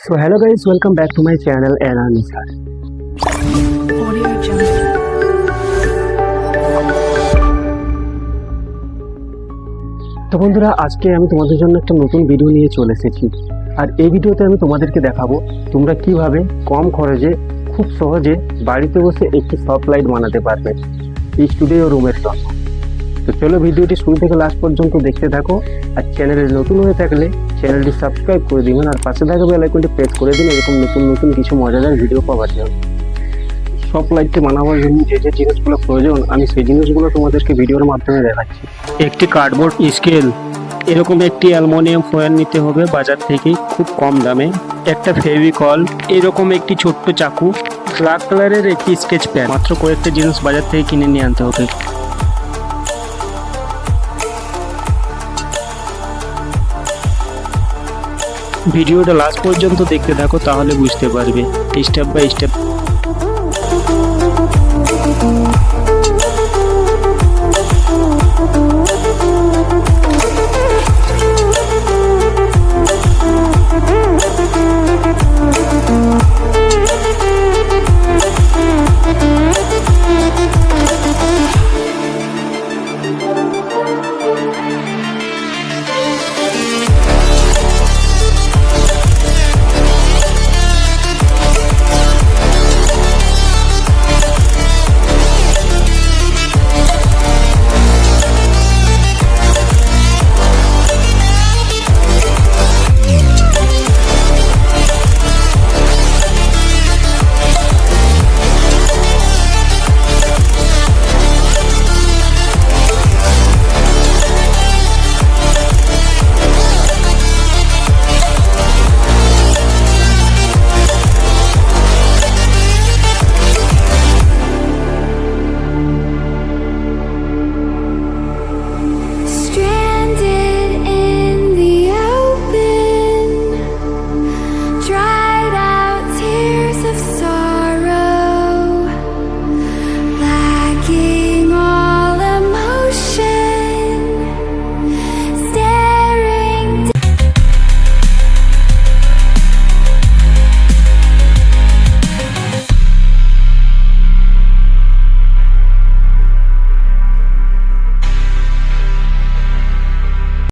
So hello guys, welcome back to my channel and I'm Nisar. তো বন্ধুরা, আজকে আমি তোমাদের জন্য একটা নতুন ভিডিও নিয়ে চলে এসেছি। আর এই ভিডিওতে আমি তোমাদেরকে দেখাবো তোমরা কিভাবে কম খরচে খুব সহজে বাড়িতে বসে একটি সফট লাইট বানাতে পারবে এই স্টুডিও রুমের জন্য। তো চলো ভিডিওটি শুরু থেকে লাস্ট পর্যন্ত দেখতে থাকো। আর চ্যানেলে নতুন হয়ে থাকলে চ্যানেলটি সাবস্ক্রাইব করে দিবেন আর পাশে থাকা বেল আইকনটি প্রেস করে দিন এরকম নতুন নতুন কিছু মজাদার ভিডিও পাওয়ার জন্য। সফট লাইটটি বানাবার জন্য যে যে জিনিসগুলো প্রয়োজন আমি সেই জিনিসগুলো তোমাদেরকে ভিডিওর মাধ্যমে দেখাচ্ছি। একটি কার্ডবোর্ড স্কেল, এরকম একটি অ্যালুমিনিয়াম ফয়েল নিতে হবে বাজার থেকে খুব কম দামে, একটা ফেভিকল, এরকম একটি ছোট্ট চাকু, ব্ল্যাক কালারের একটি স্কেচ পেন, মাত্র কয়েকটা জিনিস বাজার থেকে কিনে নিয়ে আনতে হবে। ভিডিওটা লাস্ট পর্যন্ত দেখতে থাকো, তাহলে বুঝতে পারবে স্টেপ বাই স্টেপ।